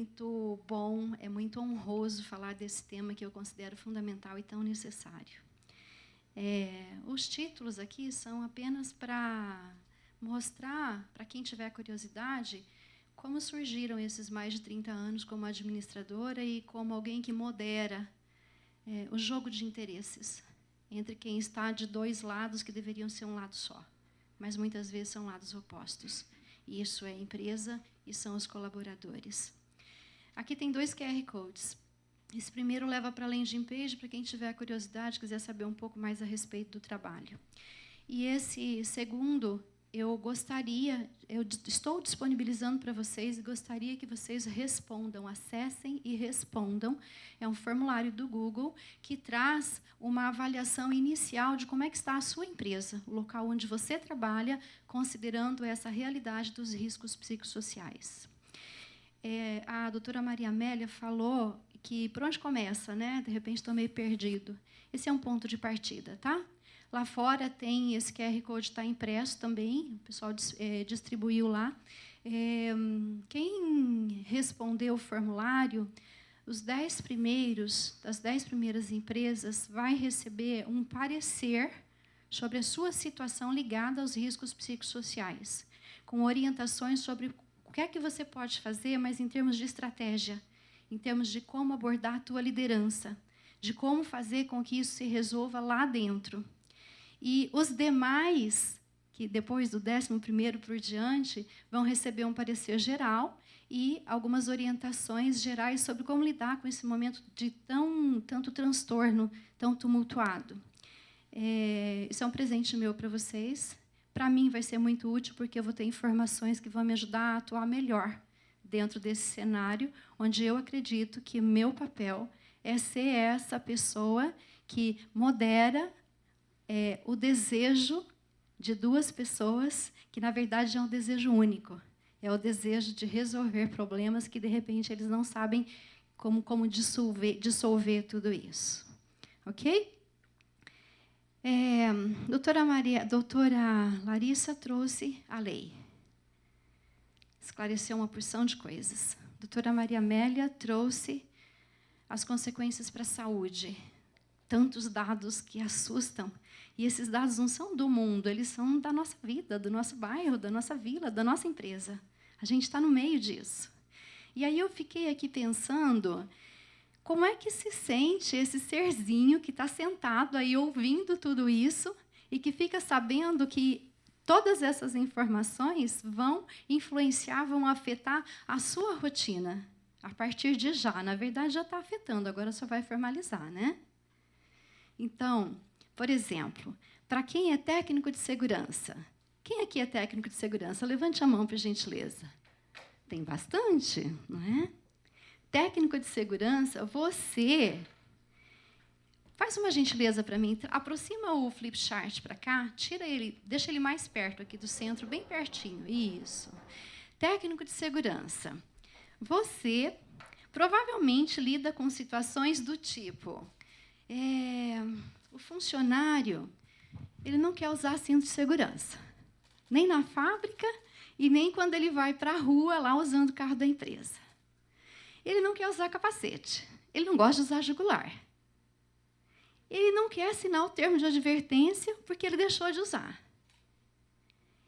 muito bom, é muito honroso falar desse tema que eu considero fundamental e tão necessário. Os títulos aqui são apenas para mostrar, para quem tiver curiosidade, como surgiram esses mais de 30 anos como administradora e como alguém que modera o jogo de interesses entre quem está de dois lados que deveriam ser um lado só, mas muitas vezes são lados opostos. E isso é a empresa e são os colaboradores. Aqui tem 2 QR Codes. Esse primeiro leva para a landing page, para quem tiver curiosidade, quiser saber um pouco mais a respeito do trabalho. E esse segundo, eu estou disponibilizando para vocês e gostaria que vocês respondam, acessem e respondam. É um formulário do Google que traz uma avaliação inicial de como é que está a sua empresa, o local onde você trabalha, considerando essa realidade dos riscos psicossociais. A doutora Maria Amélia falou que, por onde começa, né? De repente estou meio perdido. Esse é um ponto de partida, tá? Lá fora tem esse QR Code, está impresso também, o pessoal distribuiu lá. Quem respondeu o formulário, os 10 primeiros, das 10 primeiras empresas, vai receber um parecer sobre a sua situação ligada aos riscos psicossociais, com orientações sobre o que é que você pode fazer, mas em termos de estratégia, em termos de como abordar a tua liderança, de como fazer com que isso se resolva lá dentro. E os demais, que depois do 11º por diante, vão receber um parecer geral e algumas orientações gerais sobre como lidar com esse momento de tanto transtorno, tão tumultuado. Isso é um presente meu para vocês. Para mim vai ser muito útil, porque eu vou ter informações que vão me ajudar a atuar melhor dentro desse cenário, onde eu acredito que meu papel é ser essa pessoa que modera o desejo de 2 pessoas, que, na verdade, é um desejo único. É o desejo de resolver problemas que, de repente, eles não sabem como dissolver tudo isso. Ok? Doutora Larissa trouxe a lei. Esclareceu uma porção de coisas. Doutora Maria Amélia trouxe as consequências para a saúde. Tantos dados que assustam. E esses dados não são do mundo, eles são da nossa vida, do nosso bairro, da nossa vila, da nossa empresa. A gente está no meio disso. E aí eu fiquei aqui pensando, como é que se sente esse serzinho que está sentado aí ouvindo tudo isso e que fica sabendo que todas essas informações vão influenciar, vão afetar a sua rotina, a partir de já. Na verdade, já está afetando, agora só vai formalizar, né? Então, por exemplo, para quem é técnico de segurança, quem aqui é técnico de segurança? Levante a mão, por gentileza. Tem bastante, não é? Técnico de segurança, você... Faz uma gentileza para mim, aproxima o flip chart para cá, tira ele, deixa ele mais perto aqui do centro, bem pertinho. Isso. Técnico de segurança. Você provavelmente lida com situações do tipo... o funcionário, ele não quer usar cinto de segurança, nem na fábrica e nem quando ele vai para a rua lá usando o carro da empresa. Ele não quer usar capacete, ele não gosta de usar jugular. Ele não quer assinar o termo de advertência porque ele deixou de usar.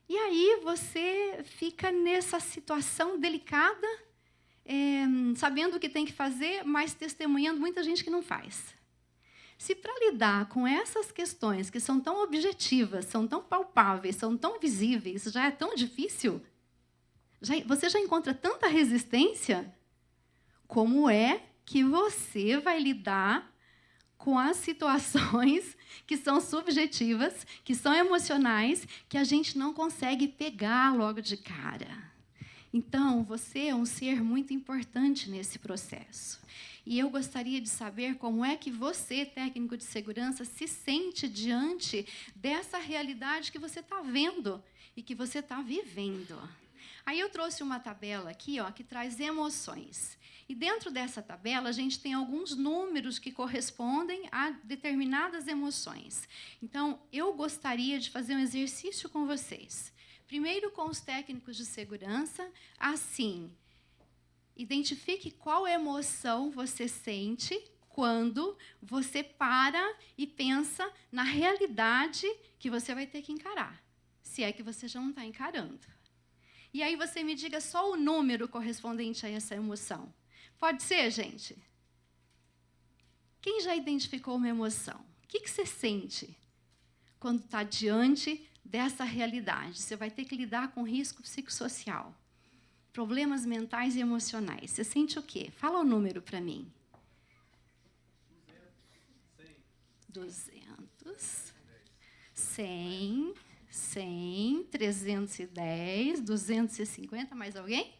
E aí você fica nessa situação delicada, sabendo o que tem que fazer, mas testemunhando muita gente que não faz. Se para lidar com essas questões que são tão objetivas, são tão palpáveis, são tão visíveis, já é tão difícil, você já encontra tanta resistência, como é que você vai lidar com as situações que são subjetivas, que são emocionais, que a gente não consegue pegar logo de cara? Então, você é um ser muito importante nesse processo. E eu gostaria de saber como é que você, técnico de segurança, se sente diante dessa realidade que você está vendo e que você está vivendo. Aí eu trouxe uma tabela aqui, que traz emoções. E dentro dessa tabela, a gente tem alguns números que correspondem a determinadas emoções. Então, eu gostaria de fazer um exercício com vocês. Primeiro, com os técnicos de segurança, assim... Identifique qual emoção você sente quando você para e pensa na realidade que você vai ter que encarar, se é que você já não está encarando. E aí você me diga só o número correspondente a essa emoção. Pode ser, gente? Quem já identificou uma emoção? O que você sente quando está diante dessa realidade? Você vai ter que lidar com risco psicossocial, problemas mentais e emocionais. Você sente o quê? Fala o número para mim. 200, 100, 310, 250, mais alguém?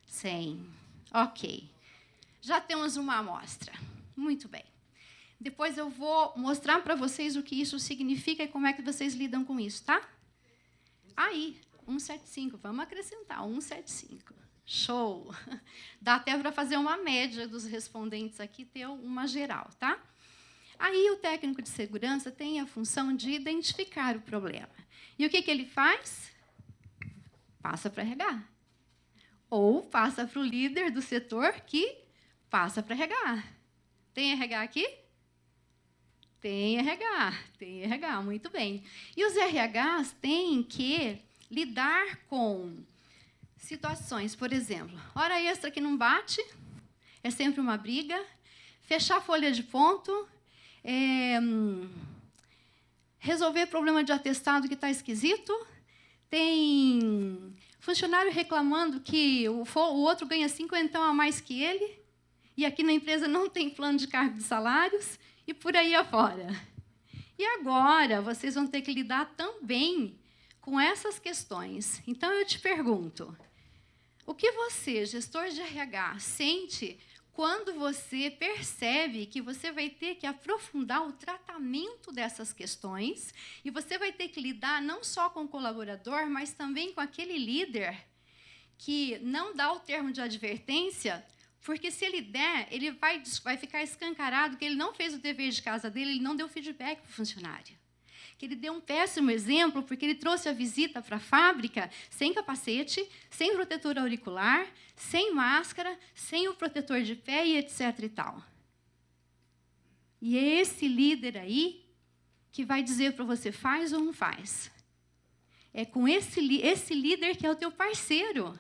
100. Ok. Já temos uma amostra. Muito bem. Depois eu vou mostrar para vocês o que isso significa e como é que vocês lidam com isso, tá? Aí, 175. Vamos acrescentar, 175. Show! Dá até para fazer uma média dos respondentes aqui, ter uma geral, tá? Aí o técnico de segurança tem a função de identificar o problema. E o que ele faz? Passa para RH. Ou passa para o líder do setor que passa para RH. Tem RH aqui? Tem RH, muito bem. E os RHs têm que lidar com situações, por exemplo, hora extra que não bate, é sempre uma briga, fechar folha de ponto, resolver problema de atestado que está esquisito, tem funcionário reclamando que o outro ganha 50 a mais que ele, e aqui na empresa não tem plano de cargo de salários, e por aí afora. E agora vocês vão ter que lidar também com essas questões. Então, eu te pergunto, o que você, gestor de RH, sente quando você percebe que você vai ter que aprofundar o tratamento dessas questões e você vai ter que lidar não só com o colaborador, mas também com aquele líder que não dá o termo de advertência, porque se ele der, ele vai ficar escancarado que ele não fez o dever de casa dele, ele não deu feedback para o funcionário. Que ele deu um péssimo exemplo, porque ele trouxe a visita para a fábrica sem capacete, sem protetor auricular, sem máscara, sem o protetor de pé e etc. e tal. E é esse líder aí que vai dizer para você, faz ou não faz. É com esse líder que é o teu parceiro.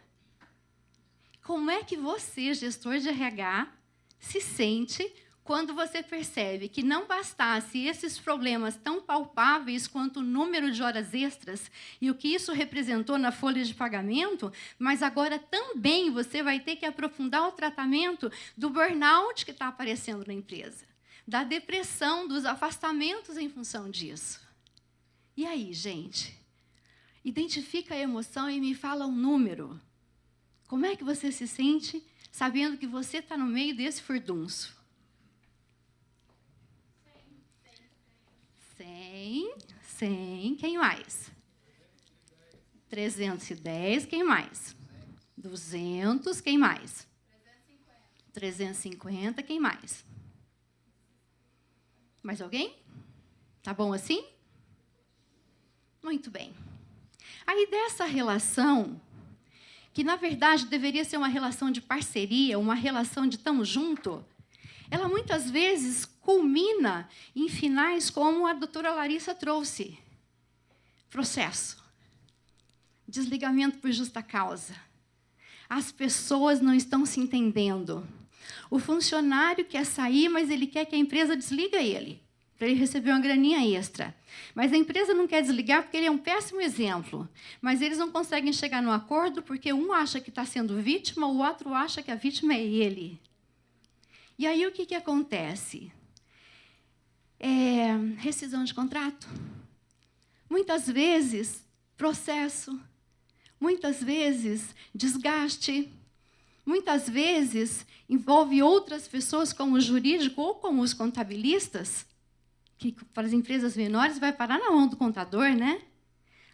Como é que você, gestor de RH, se sente quando você percebe que não bastasse esses problemas tão palpáveis quanto o número de horas extras e o que isso representou na folha de pagamento, mas agora também você vai ter que aprofundar o tratamento do burnout que está aparecendo na empresa, da depressão, dos afastamentos em função disso. E aí, gente? Identifica a emoção e me fala um número. Como é que você se sente sabendo que você está no meio desse furdunço? 100, quem mais? 310, quem mais? 200, quem mais? 350, quem mais? Mais alguém? Tá bom assim? Muito bem. Aí dessa relação, que na verdade deveria ser uma relação de parceria, uma relação de tamo junto, ela muitas vezes culmina em finais como a doutora Larissa trouxe. Processo. Desligamento por justa causa. As pessoas não estão se entendendo. O funcionário quer sair, mas ele quer que a empresa desliga ele, para ele receber uma graninha extra. Mas a empresa não quer desligar porque ele é um péssimo exemplo. Mas eles não conseguem chegar no acordo porque um acha que está sendo vítima, o outro acha que a vítima é ele. E aí o que acontece? Rescisão de contrato. Muitas vezes, processo. Muitas vezes, desgaste. Muitas vezes, envolve outras pessoas, como o jurídico ou como os contabilistas, que para as empresas menores vai parar na mão do contador, né?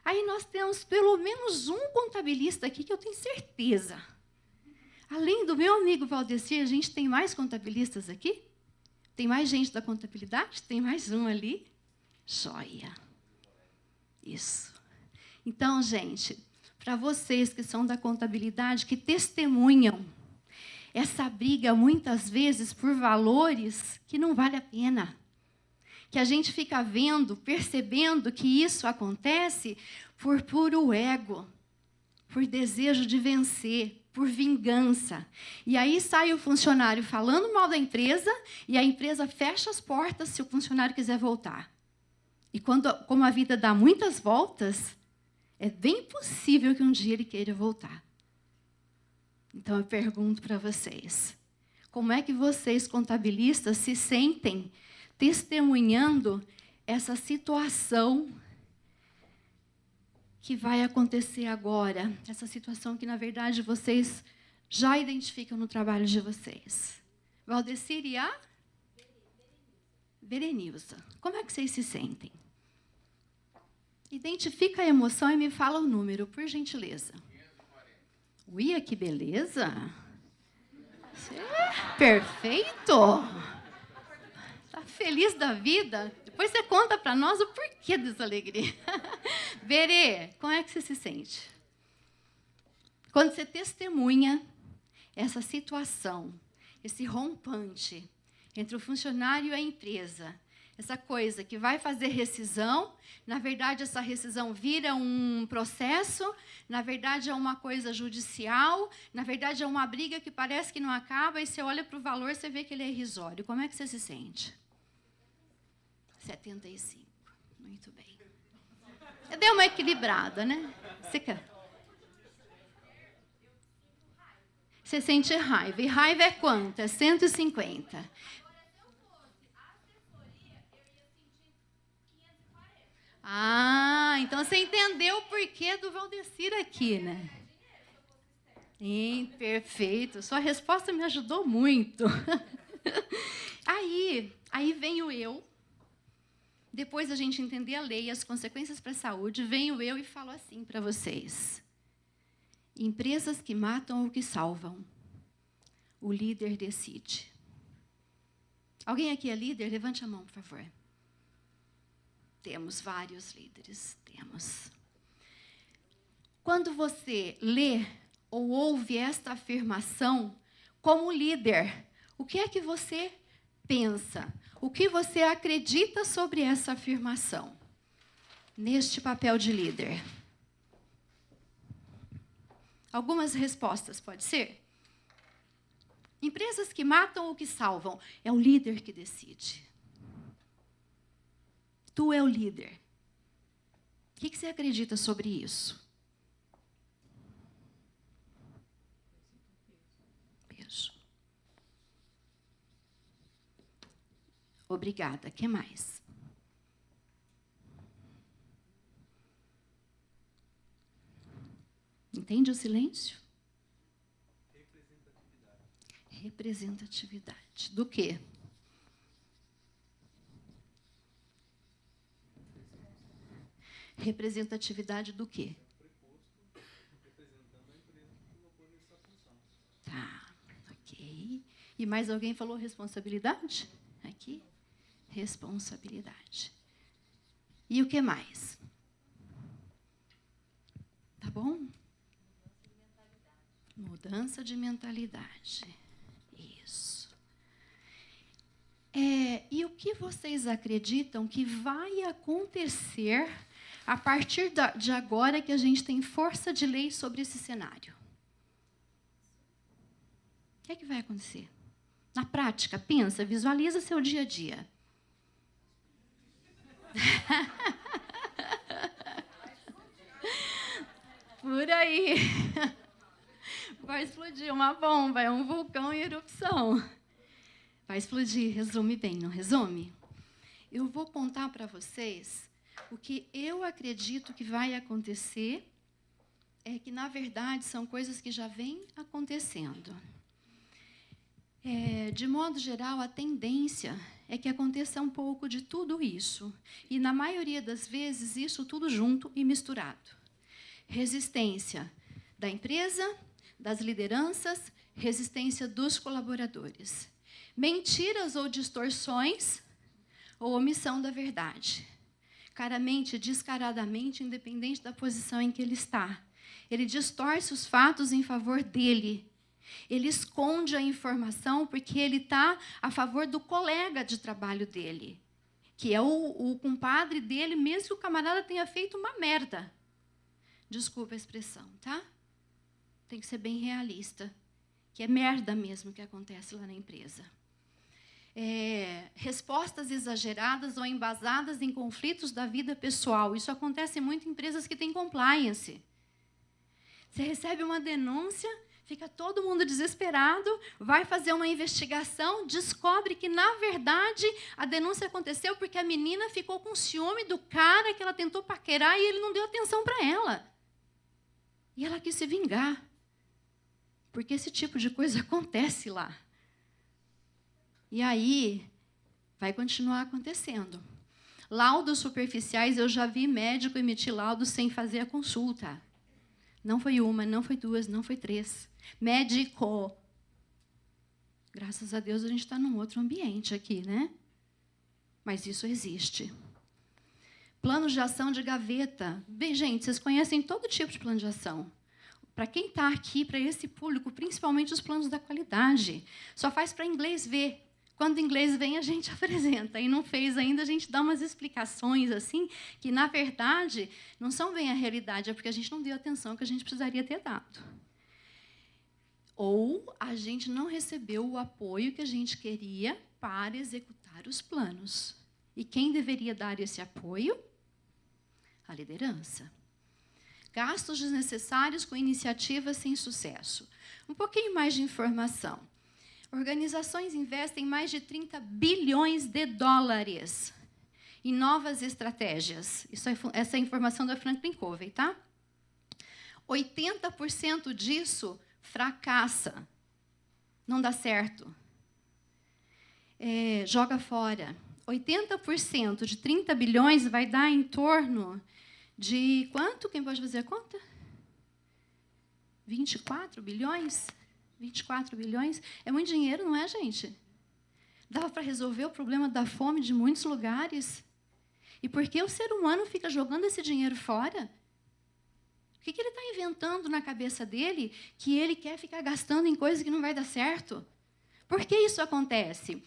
Aí nós temos pelo menos um contabilista aqui que eu tenho certeza. Além do meu amigo Valdecir, a gente tem mais contabilistas aqui? Tem mais gente da contabilidade? Tem mais um ali? Joia. Isso. Então, gente, para vocês que são da contabilidade, que testemunham essa briga, muitas vezes, por valores que não vale a pena. Que a gente fica vendo, percebendo que isso acontece por puro ego, por desejo de vencer, por vingança. E aí sai o funcionário falando mal da empresa e a empresa fecha as portas se o funcionário quiser voltar. E como a vida dá muitas voltas, é bem possível que um dia ele queira voltar. Então, eu pergunto para vocês, como é que vocês, contabilistas, se sentem testemunhando essa situação que vai acontecer agora? Essa situação que, na verdade, vocês já identificam no trabalho de vocês. Valdecir e a Berenilza. Como é que vocês se sentem? Identifica a emoção e me fala o número, por gentileza. Uia, que beleza! Perfeito! Está feliz da vida? Depois você conta para nós o porquê dessa alegria. Berê, como é que você se sente? Quando você testemunha essa situação, esse rompante entre o funcionário e a empresa, essa coisa que vai fazer rescisão, na verdade, essa rescisão vira um processo, na verdade, é uma coisa judicial, na verdade, é uma briga que parece que não acaba, e você olha para o valor, você vê que ele é irrisório. Como é que você se sente? 75. Muito bem. Deu uma equilibrada, né? Você sente raiva. E raiva é quanto? É 150. Ah, então você entendeu o porquê do Valdecir aqui, né? Perfeito. Sua resposta me ajudou muito. Aí vem o eu. Depois da gente entender a lei e as consequências para a saúde, vem o eu e falo assim para vocês. Empresas que matam ou que salvam. O líder decide. Alguém aqui é líder? Levante a mão, por favor. Temos vários líderes, temos. Quando você lê ou ouve esta afirmação, como líder, o que é que você pensa? O que você acredita sobre essa afirmação? Neste papel de líder. Algumas respostas, pode ser? Empresas que matam ou que salvam, é o líder que decide. Tu é o líder. O que você acredita sobre isso? Beijo. Obrigada. O que mais? Entende o silêncio? Representatividade. Do quê? Representatividade do quê? Tá, ok. E mais alguém falou responsabilidade? Aqui? Responsabilidade. E o que mais? Tá bom? Mudança de mentalidade. Isso. E o que vocês acreditam que vai acontecer a partir de agora que a gente tem força de lei sobre esse cenário? O que é que vai acontecer? Na prática, pensa, visualiza seu dia a dia. Por aí. Vai explodir uma bomba, é um vulcão em erupção. Vai explodir, resume bem, não resume? Eu vou contar para vocês o que eu acredito que vai acontecer, é que, na verdade, são coisas que já vêm acontecendo. De modo geral, a tendência é que aconteça um pouco de tudo isso. E, na maioria das vezes, isso tudo junto e misturado. Resistência da empresa, das lideranças, resistência dos colaboradores. Mentiras ou distorções ou omissão da verdade. Claramente, descaradamente, independente da posição em que ele está. Ele distorce os fatos em favor dele. Ele esconde a informação porque ele está a favor do colega de trabalho dele, que é o compadre dele, mesmo que o camarada tenha feito uma merda. Desculpa a expressão, tá? Tem que ser bem realista, que é merda mesmo que acontece lá na empresa. Respostas exageradas ou embasadas em conflitos da vida pessoal. Isso acontece muito em empresas que têm compliance. Você recebe uma denúncia, fica todo mundo desesperado, vai fazer uma investigação, descobre que, na verdade, a denúncia aconteceu porque a menina ficou com ciúme do cara que ela tentou paquerar e ele não deu atenção para ela. E ela quis se vingar. Porque esse tipo de coisa acontece lá. E aí, vai continuar acontecendo. Laudos superficiais, eu já vi médico emitir laudos sem fazer a consulta. Não foi uma, não foi duas, não foi três. Médico. Graças a Deus, a gente está num outro ambiente aqui, né? Mas isso existe. Planos de ação de gaveta. Bem, gente, vocês conhecem todo tipo de plano de ação. Para quem está aqui, para esse público, principalmente os planos da qualidade. Só faz para inglês ver. Quando o inglês vem, a gente apresenta. E não fez ainda, a gente dá umas explicações assim, que, na verdade, não são bem a realidade, é porque a gente não deu a atenção que a gente precisaria ter dado. Ou a gente não recebeu o apoio que a gente queria para executar os planos. E quem deveria dar esse apoio? A liderança. Gastos desnecessários com iniciativas sem sucesso. Um pouquinho mais de informação. Organizações investem mais de 30 bilhões de dólares em novas estratégias. Essa é a informação da Franklin Covey, tá? 80% disso fracassa. Não dá certo. Joga fora. 80% de 30 bilhões vai dar em torno de quanto? Quem pode fazer a conta? 24 bilhões? 24 bilhões? É muito dinheiro, não é, gente? Dava para resolver o problema da fome de muitos lugares. E por que o ser humano fica jogando esse dinheiro fora? O que ele está inventando na cabeça dele que ele quer ficar gastando em coisas que não vai dar certo? Por que isso acontece?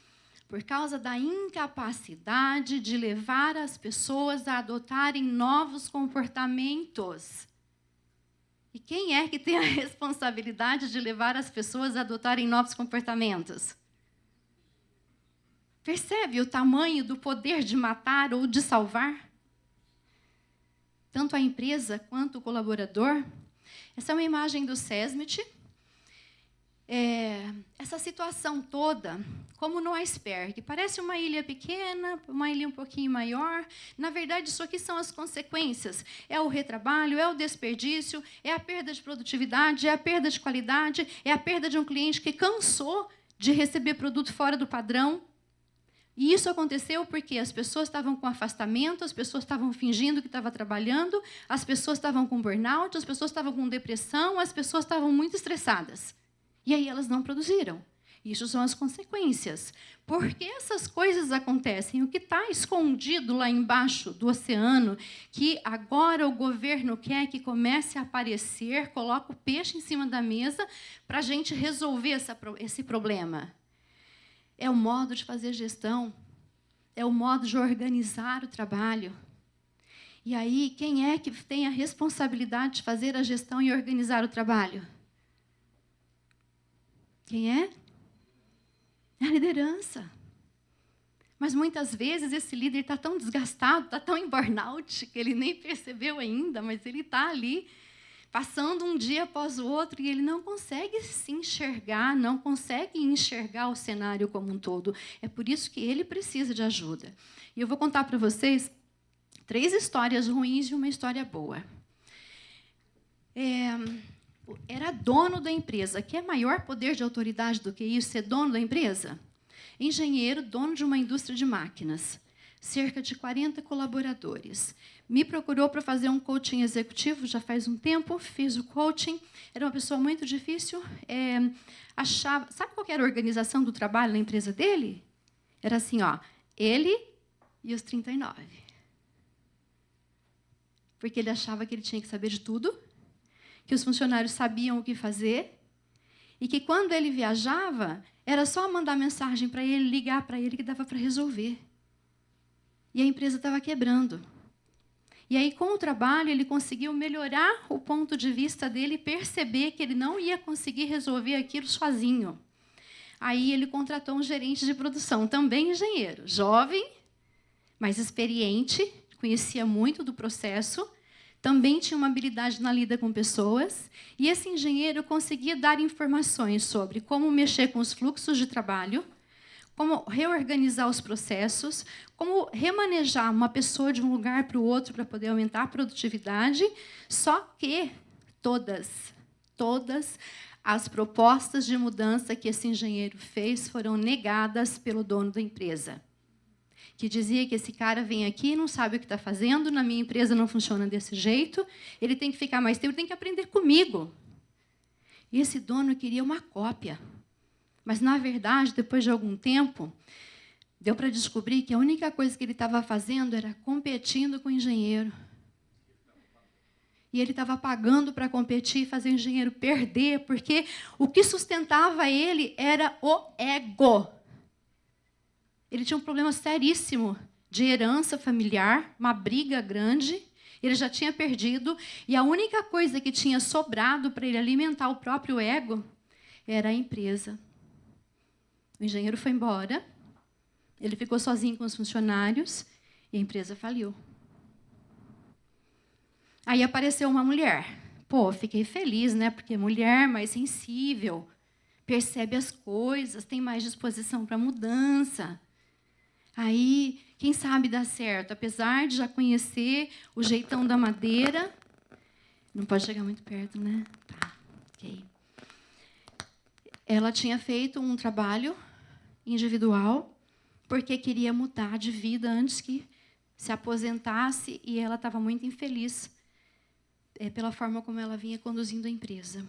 Por causa da incapacidade de levar as pessoas a adotarem novos comportamentos. E quem é que tem a responsabilidade de levar as pessoas a adotarem novos comportamentos? Percebe o tamanho do poder de matar ou de salvar? Tanto a empresa quanto o colaborador. Essa é uma imagem do SESMIT. Essa situação toda, como no iceberg, parece uma ilha pequena, uma ilha um pouquinho maior. Na verdade, isso aqui são as consequências. É o retrabalho, é o desperdício, é a perda de produtividade, é a perda de qualidade, é a perda de um cliente que cansou de receber produto fora do padrão. E isso aconteceu porque as pessoas estavam com afastamento, as pessoas estavam fingindo que estavam trabalhando, as pessoas estavam com burnout, as pessoas estavam com depressão, as pessoas estavam muito estressadas. E aí elas não produziram. Isso são as consequências. Por que essas coisas acontecem? O que está escondido lá embaixo do oceano, que agora o governo quer que comece a aparecer, coloca o peixe em cima da mesa para a gente resolver esse problema? É o modo de fazer gestão, é o modo de organizar o trabalho. E aí, quem é que tem a responsabilidade de fazer a gestão e organizar o trabalho? Quem é? É a liderança. Mas, muitas vezes, esse líder está tão desgastado, está tão em burnout, que ele nem percebeu ainda, mas ele está ali, passando um dia após o outro, e ele não consegue se enxergar, não consegue enxergar o cenário como um todo. É por isso que ele precisa de ajuda. E eu vou contar para vocês 3 histórias ruins e uma história boa. Era dono da empresa. Quer maior poder de autoridade do que isso, ser dono da empresa? Engenheiro, dono de uma indústria de máquinas. Cerca de 40 colaboradores. Me procurou para fazer um coaching executivo, já faz um tempo, fiz o coaching. Era uma pessoa muito difícil. Sabe qual era a organização do trabalho na empresa dele? Era assim, ele e os 39. Porque ele achava que ele tinha que saber de tudo, que os funcionários sabiam o que fazer, E que quando ele viajava, era só mandar mensagem para ele, ligar para ele, que dava para resolver. E a empresa estava quebrando. E aí, com o trabalho, ele conseguiu melhorar o ponto de vista dele e perceber que ele não ia conseguir resolver aquilo sozinho. Aí ele contratou um gerente de produção, também engenheiro, jovem, mas experiente, conhecia muito do processo, também tinha uma habilidade na lida com pessoas, e esse engenheiro conseguia dar informações sobre como mexer com os fluxos de trabalho, como reorganizar os processos, como remanejar uma pessoa de um lugar para o outro para poder aumentar a produtividade, só que todas as propostas de mudança que esse engenheiro fez foram negadas pelo dono da empresa, que dizia que esse cara vem aqui e não sabe o que está fazendo, na minha empresa não funciona desse jeito, ele tem que ficar mais tempo, ele tem que aprender comigo. E esse dono queria uma cópia. Mas, na verdade, depois de algum tempo, deu para descobrir que a única coisa que ele estava fazendo era competindo com o engenheiro. E ele estava pagando para competir e fazer o engenheiro perder, porque o que sustentava ele era o ego. Ele tinha um problema seríssimo de herança familiar, uma briga grande, ele já tinha perdido, e a única coisa que tinha sobrado para ele alimentar o próprio ego era a empresa. O engenheiro foi embora, ele ficou sozinho com os funcionários e a empresa faliu. Aí apareceu uma mulher. Pô, fiquei feliz, né? Porque mulher mais sensível, percebe as coisas, tem mais disposição para mudança. Aí, quem sabe dá certo, apesar de já conhecer o jeitão da madeira. Não pode chegar muito perto, né? Tá, ok. Ela tinha feito um trabalho individual, porque queria mudar de vida antes que se aposentasse, e ela estava muito infeliz pela forma como ela vinha conduzindo a empresa,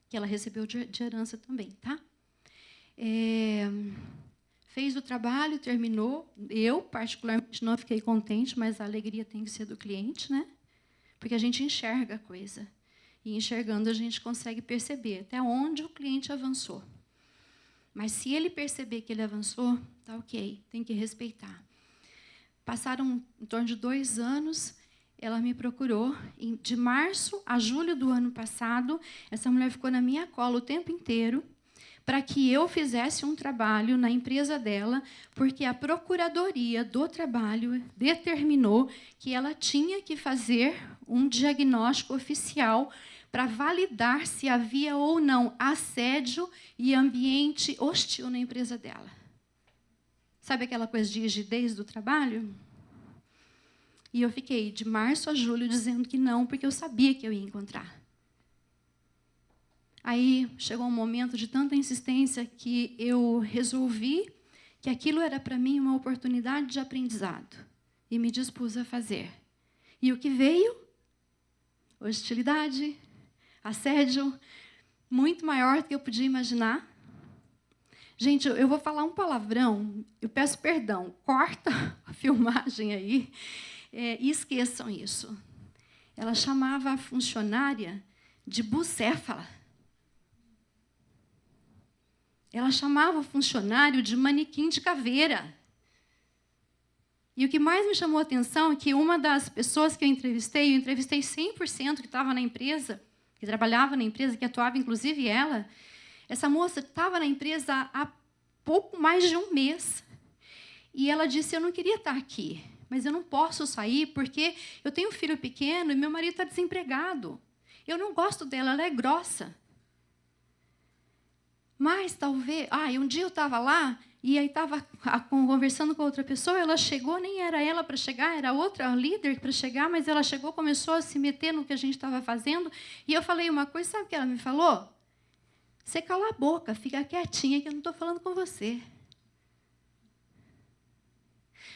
que ela recebeu de herança também, tá? Fez o trabalho, terminou. Eu, particularmente, não fiquei contente, mas a alegria tem que ser do cliente, né? Porque a gente enxerga a coisa. E, enxergando, a gente consegue perceber até onde o cliente avançou. Mas, se ele perceber que ele avançou, tá ok, tem que respeitar. Passaram em torno de 2 anos, ela me procurou. De março a julho do ano passado, essa mulher ficou na minha cola o tempo inteiro, para que eu fizesse um trabalho na empresa dela, porque a Procuradoria do Trabalho determinou que ela tinha que fazer um diagnóstico oficial para validar se havia ou não assédio e ambiente hostil na empresa dela. Sabe aquela coisa de rigidez do trabalho? E eu fiquei de março a julho dizendo que não, porque eu sabia que eu ia encontrar. Aí chegou um momento de tanta insistência que eu resolvi que aquilo era para mim uma oportunidade de aprendizado. E me dispus a fazer. E o que veio? Hostilidade, assédio, muito maior do que eu podia imaginar. Gente, eu vou falar um palavrão, eu peço perdão, corta a filmagem aí e esqueçam isso. Ela chamava a funcionária de bucéfala. Ela chamava o funcionário de manequim de caveira. E o que mais me chamou a atenção é que uma das pessoas que eu entrevistei 100% que estava na empresa, que trabalhava na empresa, que atuava, inclusive ela, essa moça estava na empresa há pouco mais de 1 mês. E ela disse, eu não queria estar aqui, mas eu não posso sair porque eu tenho um filho pequeno e meu marido está desempregado. Eu não gosto dela, ela é grossa. Mas talvez... um dia eu estava lá e aí estava conversando com outra pessoa, ela chegou, nem era ela para chegar, era outra líder para chegar, mas ela chegou, começou a se meter no que a gente estava fazendo, e eu falei uma coisa, sabe o que ela me falou? Você cala a boca, fica quietinha que eu não estou falando com você.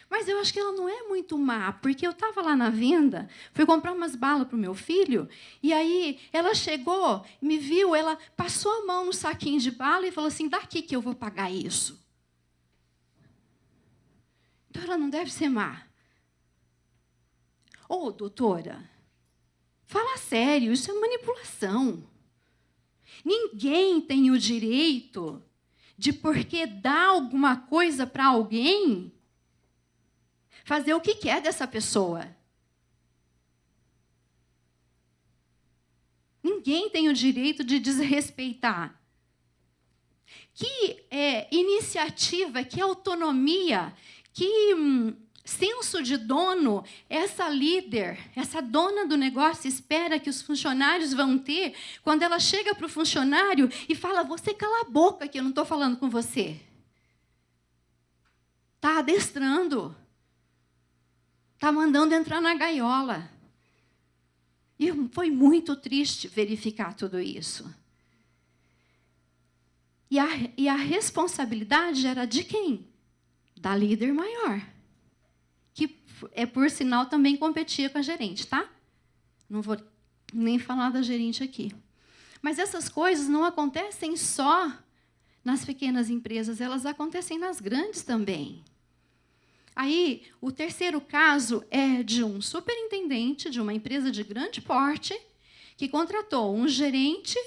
Mas eu acho que ela não é muito má, porque eu estava lá na venda, fui comprar umas balas para o meu filho, e aí ela chegou, me viu, ela passou a mão no saquinho de bala e falou assim, daqui que eu vou pagar isso. Então ela não deve ser má. Ô, doutora, fala sério, isso é manipulação. Ninguém tem o direito de, porque dar alguma coisa para alguém, fazer o que quer dessa pessoa. Ninguém tem o direito de desrespeitar. Que iniciativa, que autonomia, que senso de dono essa líder, essa dona do negócio espera que os funcionários vão ter quando ela chega para o funcionário e fala: você cala a boca que eu não estou falando com você. Está adestrando. Está mandando entrar na gaiola. E foi muito triste verificar tudo isso. E a responsabilidade era de quem? Da líder maior. Que, por sinal, também competia com a gerente, tá? Não vou nem falar da gerente aqui. Mas essas coisas não acontecem só nas pequenas empresas, elas acontecem nas grandes também. Aí, o terceiro caso é de um superintendente de uma empresa de grande porte que contratou um gerente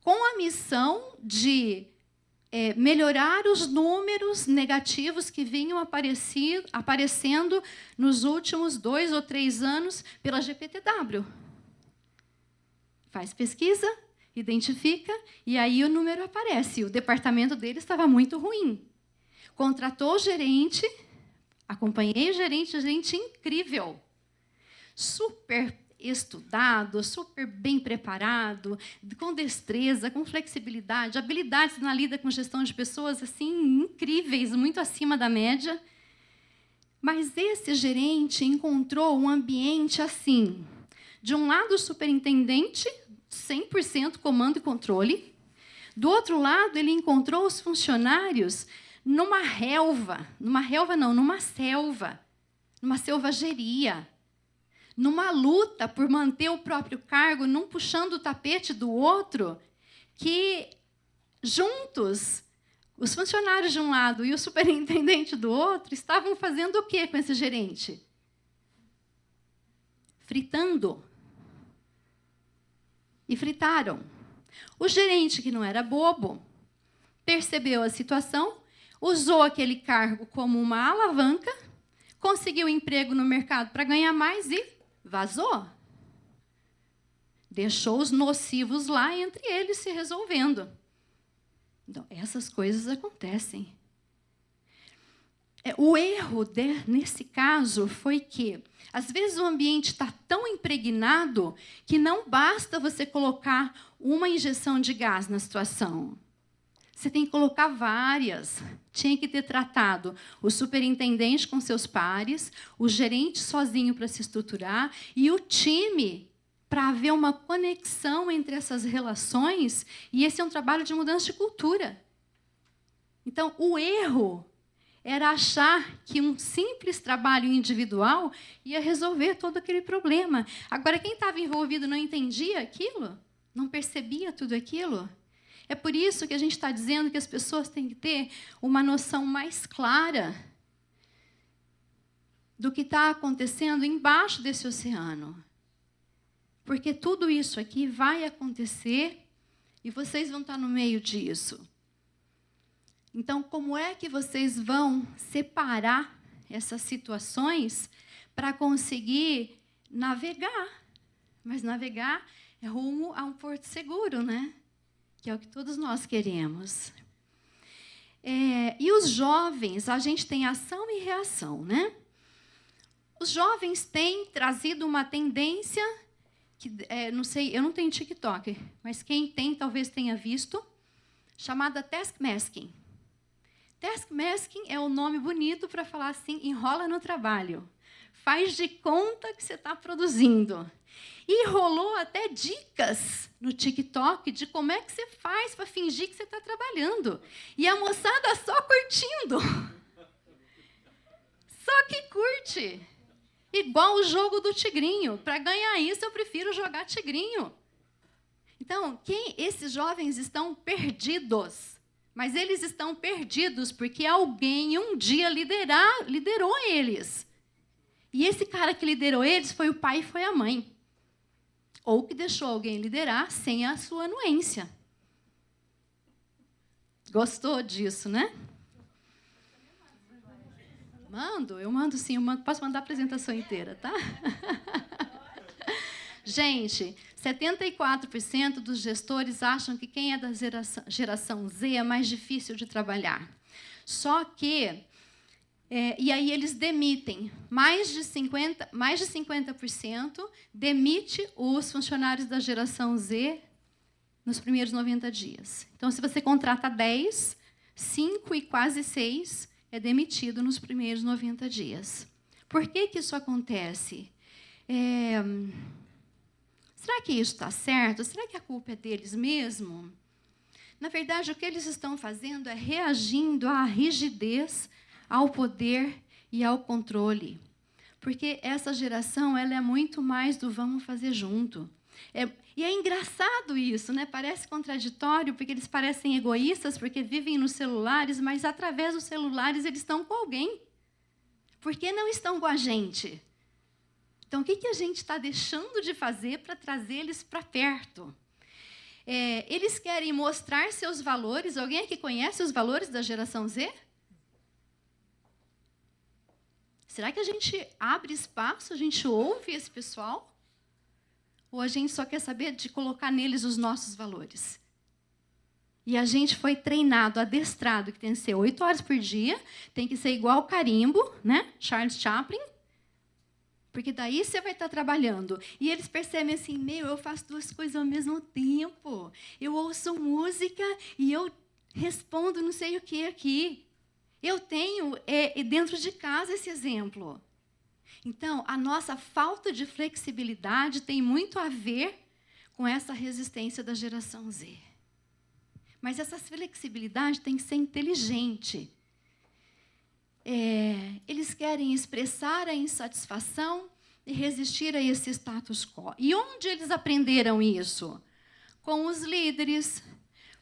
com a missão de melhorar os números negativos que vinham aparecendo nos últimos 2 ou 3 anos pela GPTW. Faz pesquisa, identifica, e aí o número aparece. O departamento dele estava muito ruim. Contratou o gerente, acompanhei o gerente incrível, super estudado, super bem preparado, com destreza, com flexibilidade, habilidades na lida com gestão de pessoas assim incríveis, muito acima da média. Mas esse gerente encontrou um ambiente assim, de um lado o superintendente, 100% comando e controle, do outro lado ele encontrou os funcionários numa selvageria, numa luta por manter o próprio cargo, num puxando o tapete do outro, que juntos, os funcionários de um lado e o superintendente do outro, estavam fazendo o quê com esse gerente? Fritando. E fritaram. O gerente, que não era bobo, percebeu a situação, usou aquele cargo como uma alavanca, conseguiu emprego no mercado para ganhar mais e vazou. Deixou os nocivos lá, entre eles se resolvendo. Então, essas coisas acontecem. O erro, nesse caso, foi que, às vezes, o ambiente está tão impregnado que não basta você colocar uma injeção de gás na situação. Você tem que colocar várias. Tinha que ter tratado o superintendente com seus pares, o gerente sozinho para se estruturar e o time para haver uma conexão entre essas relações. E esse é um trabalho de mudança de cultura. Então, o erro era achar que um simples trabalho individual ia resolver todo aquele problema. Agora, quem estava envolvido não entendia aquilo? Não percebia tudo aquilo? É por isso que a gente está dizendo que as pessoas têm que ter uma noção mais clara do que está acontecendo embaixo desse oceano. Porque tudo isso aqui vai acontecer e vocês vão estar no meio disso. Então, como é que vocês vão separar essas situações para conseguir navegar? Mas navegar é rumo a um porto seguro, né? Que é o que todos nós queremos. E os jovens, a gente tem ação e reação, né? Os jovens têm trazido uma tendência, que, não sei, eu não tenho TikTok, mas quem tem talvez tenha visto, chamada taskmasking. Taskmasking é um nome bonito para falar assim, enrola no trabalho. Faz de conta que você está produzindo. E rolou até dicas no TikTok de como é que você faz para fingir que você está trabalhando. E a moçada só curtindo. Só que curte. Igual o jogo do tigrinho. Para ganhar isso, eu prefiro jogar tigrinho. Então, esses jovens estão perdidos. Mas eles estão perdidos porque alguém um dia liderou eles. E esse cara que liderou eles foi o pai e foi a mãe. ou que deixou alguém liderar sem a sua anuência. Gostou disso, né? Eu mando sim, posso mandar a apresentação inteira, tá? Gente, 74% dos gestores acham que quem é da geração Z é mais difícil de trabalhar. Só que, e aí eles demitem. Mais de 50% demite os funcionários da geração Z nos primeiros 90 dias. Então, se você contrata 10, 5 e quase 6 é demitido nos primeiros 90 dias. Por que isso acontece? Será que isso está certo? Será que a culpa é deles mesmo? Na verdade, o que eles estão fazendo é reagindo à rigidez, ao poder e ao controle. Porque essa geração ela é muito mais do vamos fazer junto. E é engraçado isso, né? Parece contraditório, porque eles parecem egoístas, porque vivem nos celulares, mas através dos celulares eles estão com alguém. Por que não estão com a gente? Então, o que a gente está deixando de fazer para trazer eles para perto? Eles querem mostrar seus valores. Alguém aqui conhece os valores da geração Z? Será que a gente abre espaço, a gente ouve esse pessoal? Ou a gente só quer saber de colocar neles os nossos valores? E a gente foi treinado, adestrado, que tem que ser 8 horas por dia, tem que ser igual carimbo, né? Charles Chaplin, porque daí você vai estar trabalhando. E eles percebem assim, eu faço 2 coisas ao mesmo tempo. Eu ouço música e eu respondo não sei o que aqui. Eu tenho dentro de casa esse exemplo. Então, a nossa falta de flexibilidade tem muito a ver com essa resistência da geração Z. Mas essa flexibilidade tem que ser inteligente. Eles querem expressar a insatisfação e resistir a esse status quo. E onde eles aprenderam isso? Com os líderes.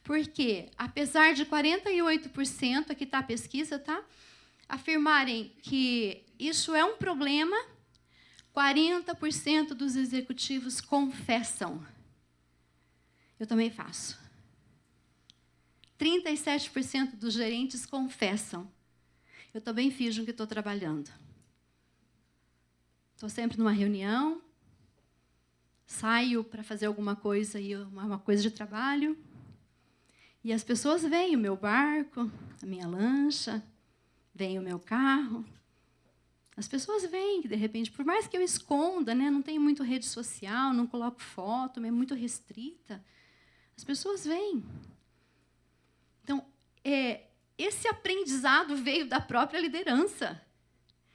Porque, apesar de 48%, aqui está a pesquisa, tá? Afirmarem que isso é um problema, 40% dos executivos confessam. Eu também faço. 37% dos gerentes confessam. Eu também finjo que estou trabalhando. Estou sempre numa reunião, saio para fazer alguma coisa, uma coisa de trabalho, e as pessoas veem o meu barco, a minha lancha, veem o meu carro. As pessoas veem que, de repente, por mais que eu esconda, né, não tenho muito rede social, não coloco foto, é muito restrita, as pessoas veem. Então, esse aprendizado veio da própria liderança.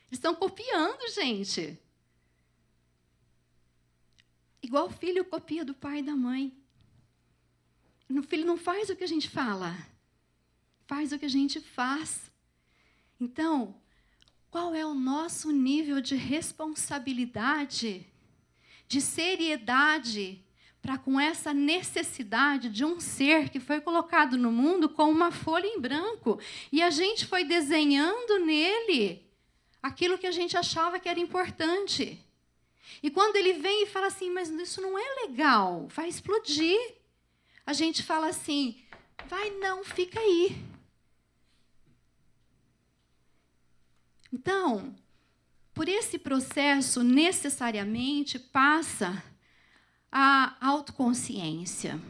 Eles estão copiando, gente. Igual o filho copia do pai e da mãe. O filho não faz o que a gente fala, faz o que a gente faz. Então, qual é o nosso nível de responsabilidade, de seriedade, para com essa necessidade de um ser que foi colocado no mundo com uma folha em branco, e a gente foi desenhando nele aquilo que a gente achava que era importante. E quando ele vem e fala assim, mas isso não é legal, vai explodir. A gente fala assim, vai não, fica aí. Então, por esse processo, necessariamente, passa a autoconsciência.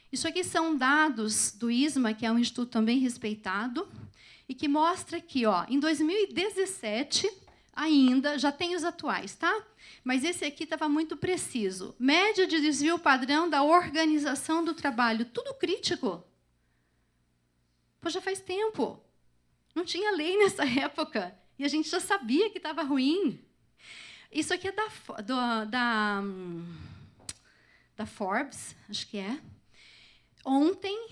Isso aqui são dados do ISMA, que é um instituto também respeitado, e que mostra que, em 2017, ainda, já tem os atuais, tá? Mas esse aqui estava muito preciso. Média de desvio padrão da organização do trabalho, tudo crítico. Pô, já faz tempo. Não tinha lei nessa época, e a gente já sabia que estava ruim. Isso aqui é da Forbes, acho que é. Ontem,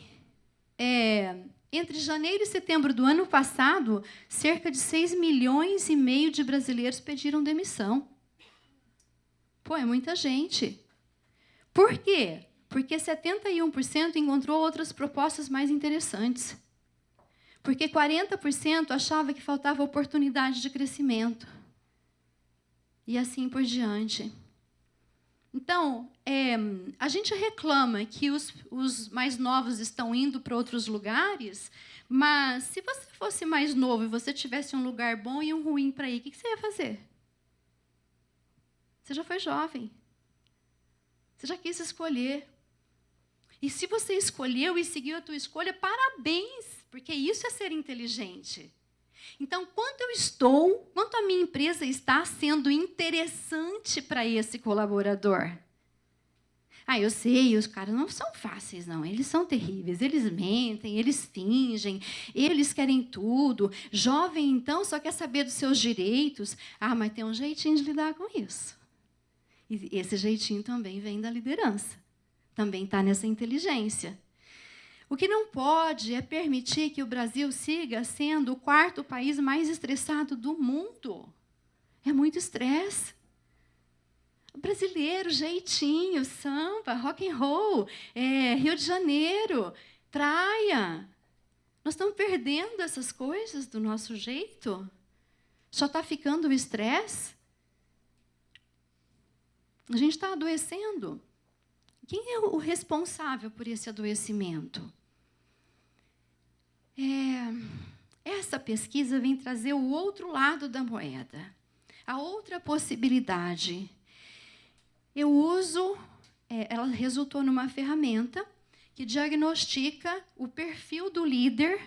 entre janeiro e setembro do ano passado, cerca de 6,5 milhões de brasileiros pediram demissão. Pô, é muita gente. Por quê? Porque 71% encontrou outras propostas mais interessantes. Porque 40% achava que faltava oportunidade de crescimento. E assim por diante. Então, a gente reclama que os mais novos estão indo para outros lugares, mas se você fosse mais novo e você tivesse um lugar bom e um ruim para ir, o que você ia fazer? Você já foi jovem. Você já quis escolher. E se você escolheu e seguiu a tua escolha, parabéns, porque isso é ser inteligente. Então, quanto a minha empresa está sendo interessante para esse colaborador? Eu sei, os caras não são fáceis, não. Eles são terríveis, eles mentem, eles fingem, eles querem tudo. Jovem, então, só quer saber dos seus direitos. Mas tem um jeitinho de lidar com isso. E esse jeitinho também vem da liderança. Também está nessa inteligência. O que não pode é permitir que o Brasil siga sendo o 4º país mais estressado do mundo. É muito estresse. O brasileiro, jeitinho, samba, rock and roll, Rio de Janeiro, praia. Nós estamos perdendo essas coisas do nosso jeito? Só está ficando o estresse? A gente está adoecendo. Quem é o responsável por esse adoecimento? Essa pesquisa vem trazer o outro lado da moeda, a outra possibilidade. Ela resultou numa ferramenta que diagnostica o perfil do líder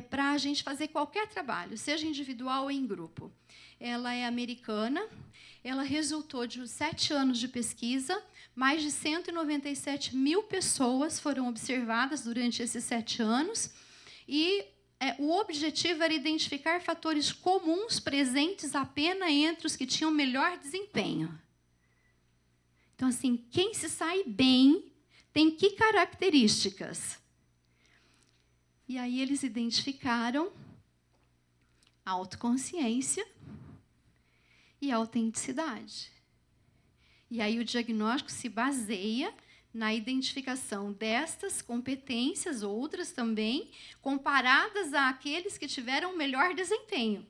para a gente fazer qualquer trabalho, seja individual ou em grupo. Ela é americana, ela resultou de 7 anos de pesquisa, mais de 197 mil pessoas foram observadas durante esses 7 anos, e o objetivo era identificar fatores comuns presentes apenas entre os que tinham melhor desempenho. Então, assim, quem se sai bem tem que características? E aí eles identificaram autoconsciência e autenticidade. E aí o diagnóstico se baseia na identificação destas competências, outras também, comparadas àqueles que tiveram melhor desempenho.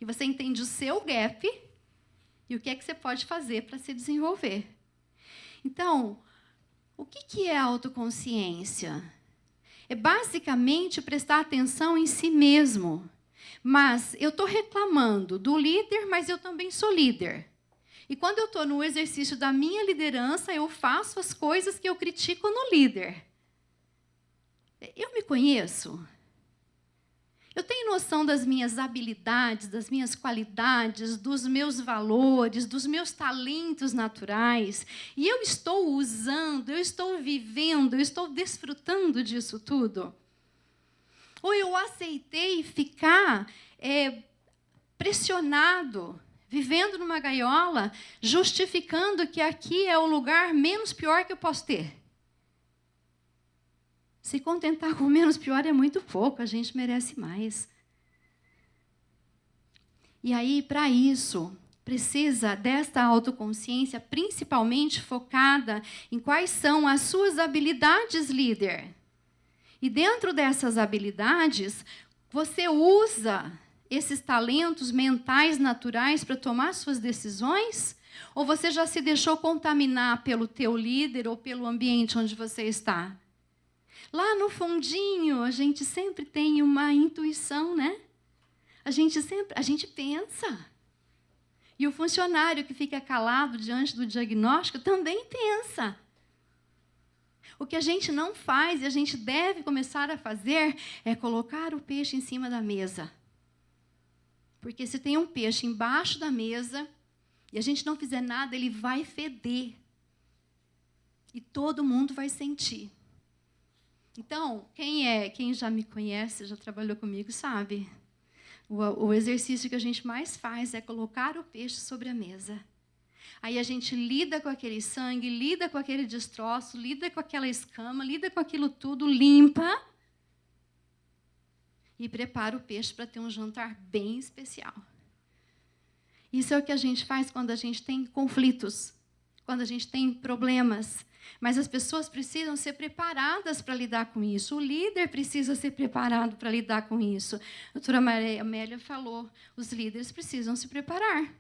E você entende o seu gap e o que é que você pode fazer para se desenvolver. Então, o que é autoconsciência? É basicamente prestar atenção em si mesmo. Mas eu estou reclamando do líder, mas eu também sou líder. E quando eu estou no exercício da minha liderança, eu faço as coisas que eu critico no líder. Eu me conheço? Eu tenho noção das minhas habilidades, das minhas qualidades, dos meus valores, dos meus talentos naturais. E eu estou usando, eu estou vivendo, eu estou desfrutando disso tudo? Ou eu aceitei ficar pressionado, vivendo numa gaiola, justificando que aqui é o lugar menos pior que eu posso ter? Se contentar com o menos pior é muito pouco, a gente merece mais. E aí, para isso, precisa desta autoconsciência, principalmente focada em quais são as suas habilidades líder. E dentro dessas habilidades, você usa esses talentos mentais naturais para tomar suas decisões? Ou você já se deixou contaminar pelo teu líder ou pelo ambiente onde você está? Lá no fundinho, a gente sempre tem uma intuição, né? A gente pensa. E o funcionário que fica calado diante do diagnóstico também pensa. O que a gente não faz e a gente deve começar a fazer é colocar o peixe em cima da mesa. Porque se tem um peixe embaixo da mesa e a gente não fizer nada, ele vai feder. E todo mundo vai sentir. Então, quem já me conhece, já trabalhou comigo, sabe? O exercício que a gente mais faz é colocar o peixe sobre a mesa. Aí a gente lida com aquele sangue, lida com aquele destroço, lida com aquela escama, lida com aquilo tudo, limpa e prepara o peixe para ter um jantar bem especial. Isso é o que a gente faz quando a gente tem conflitos, quando a gente tem problemas. Mas as pessoas precisam ser preparadas para lidar com isso. O líder precisa ser preparado para lidar com isso. A doutora Maria Amélia falou, os líderes precisam se preparar.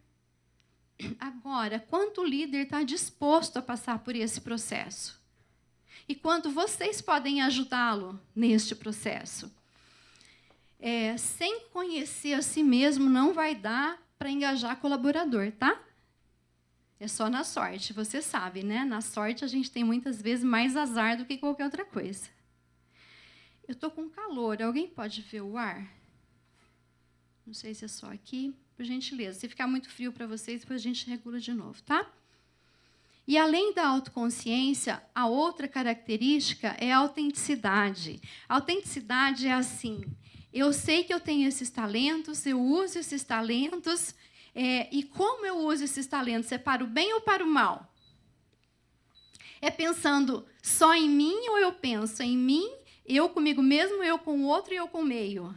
Agora, quanto o líder está disposto a passar por esse processo? E quanto vocês podem ajudá-lo neste processo? Sem conhecer a si mesmo, não vai dar para engajar colaborador, tá? É só na sorte, você sabe, né? Na sorte, a gente tem muitas vezes mais azar do que qualquer outra coisa. Eu estou com calor. Alguém pode ver o ar? Não sei se é só aqui. Por gentileza. Se ficar muito frio para vocês, depois a gente regula de novo, tá? E, além da autoconsciência, a outra característica é a autenticidade. A autenticidade é assim: eu sei que eu tenho esses talentos, eu uso esses talentos, e como eu uso esses talentos? É para o bem ou para o mal? É pensando só em mim ou eu penso em mim, eu comigo mesmo, eu com o outro e eu com o meio?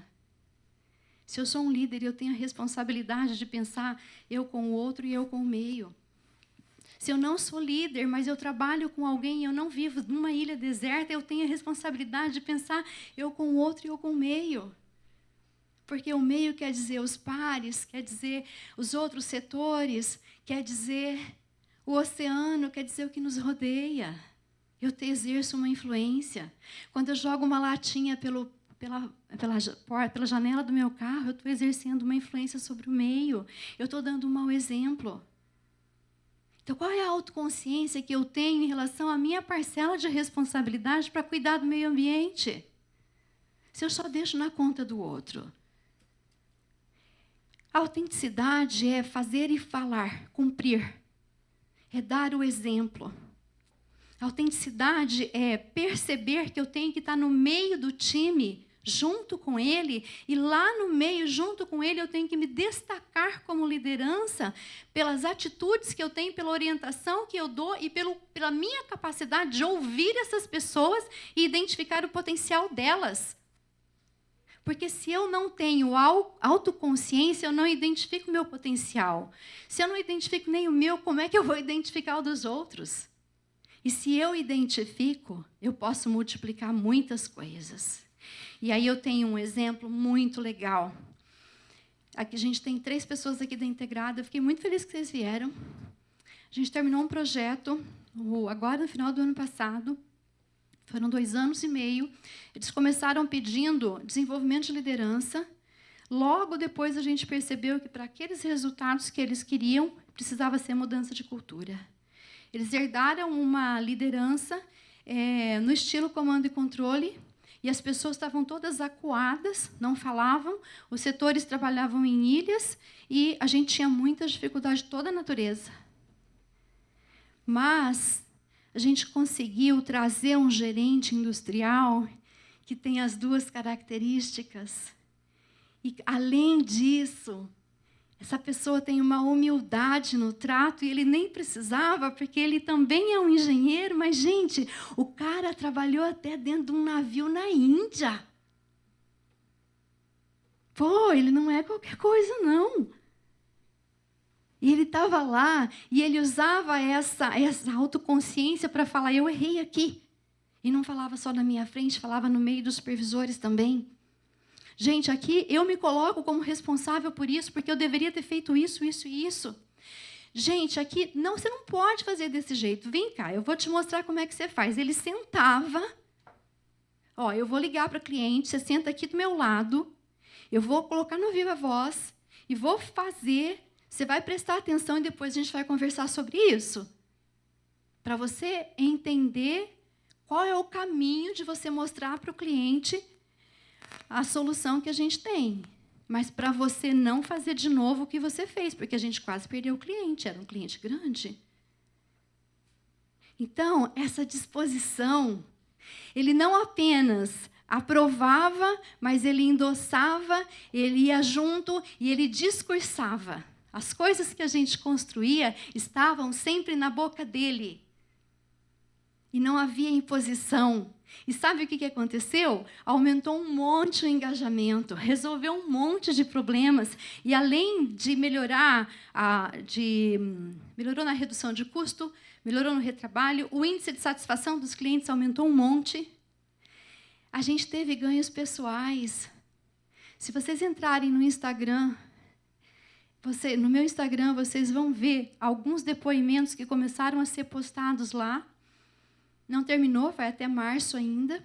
Se eu sou um líder, eu tenho a responsabilidade de pensar eu com o outro e eu com o meio. Se eu não sou líder, mas eu trabalho com alguém e eu não vivo numa ilha deserta, eu tenho a responsabilidade de pensar eu com o outro e eu com o meio. Porque o meio quer dizer os pares, quer dizer os outros setores, quer dizer o oceano, quer dizer o que nos rodeia. Eu exerço uma influência. Quando eu jogo uma latinha pela janela do meu carro, eu estou exercendo uma influência sobre o meio. Eu estou dando um mau exemplo. Então, qual é a autoconsciência que eu tenho em relação à minha parcela de responsabilidade para cuidar do meio ambiente? Se eu só deixo na conta do outro. A autenticidade é fazer e falar, cumprir. É dar o exemplo. A autenticidade é perceber que eu tenho que estar no meio do time, junto com ele, e lá no meio, junto com ele, eu tenho que me destacar como liderança pelas atitudes que eu tenho, pela orientação que eu dou e pela minha capacidade de ouvir essas pessoas e identificar o potencial delas. Porque se eu não tenho autoconsciência, eu não identifico o meu potencial. Se eu não identifico nem o meu, como é que eu vou identificar o dos outros? E se eu identifico, eu posso multiplicar muitas coisas. E aí eu tenho um exemplo muito legal. Aqui a gente tem 3 pessoas aqui da Integrada. Eu fiquei muito feliz que vocês vieram. A gente terminou um projeto agora no final do ano passado. Foram 2 anos e meio. Eles começaram pedindo desenvolvimento de liderança. Logo depois a gente percebeu que para aqueles resultados que eles queriam, precisava ser mudança de cultura. Eles herdaram uma liderança no estilo comando e controle, e as pessoas estavam todas acuadas, não falavam, os setores trabalhavam em ilhas, e a gente tinha muita dificuldade de toda a natureza. Mas a gente conseguiu trazer um gerente industrial que tem as 2 características. E, além disso, essa pessoa tem uma humildade no trato, e ele nem precisava, porque ele também é um engenheiro, mas, gente, o cara trabalhou até dentro de um navio na Índia. Pô, ele não é qualquer coisa, não. E ele estava lá, e ele usava essa autoconsciência para falar, eu errei aqui. E não falava só na minha frente, falava no meio dos supervisores também. Gente, aqui eu me coloco como responsável por isso, porque eu deveria ter feito isso, isso e isso. Gente, aqui, não, você não pode fazer desse jeito. Vem cá, eu vou te mostrar como é que você faz. Ele sentava, eu vou ligar para o cliente, você senta aqui do meu lado, eu vou colocar no Viva Voz e vou fazer, você vai prestar atenção e depois a gente vai conversar sobre isso. Para você entender qual é o caminho de você mostrar para o cliente a solução que a gente tem. Mas para você não fazer de novo o que você fez, porque a gente quase perdeu o cliente, era um cliente grande. Então, essa disposição, ele não apenas aprovava, mas ele endossava, ele ia junto e ele discursava. As coisas que a gente construía estavam sempre na boca dele. E não havia imposição. E sabe o que aconteceu? Aumentou um monte o engajamento, resolveu um monte de problemas. E, além de melhorou na redução de custo, melhorou no retrabalho, o índice de satisfação dos clientes aumentou um monte. A gente teve ganhos pessoais. Se vocês entrarem no Instagram, no meu Instagram, vocês vão ver alguns depoimentos que começaram a ser postados lá. Não terminou, vai até março ainda.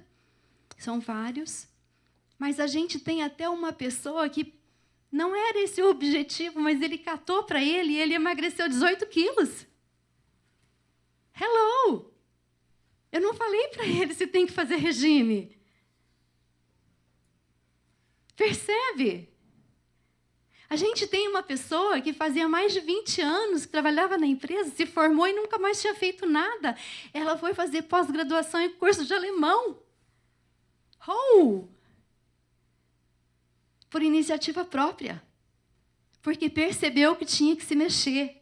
São vários. Mas a gente tem até uma pessoa que não era esse o objetivo, mas ele catou para ele e ele emagreceu 18 quilos. Hello! Eu não falei para ele se tem que fazer regime. Percebe? A gente tem uma pessoa que fazia mais de 20 anos, que trabalhava na empresa, se formou e nunca mais tinha feito nada. Ela foi fazer pós-graduação em curso de alemão. Oh! Por iniciativa própria. Porque percebeu que tinha que se mexer.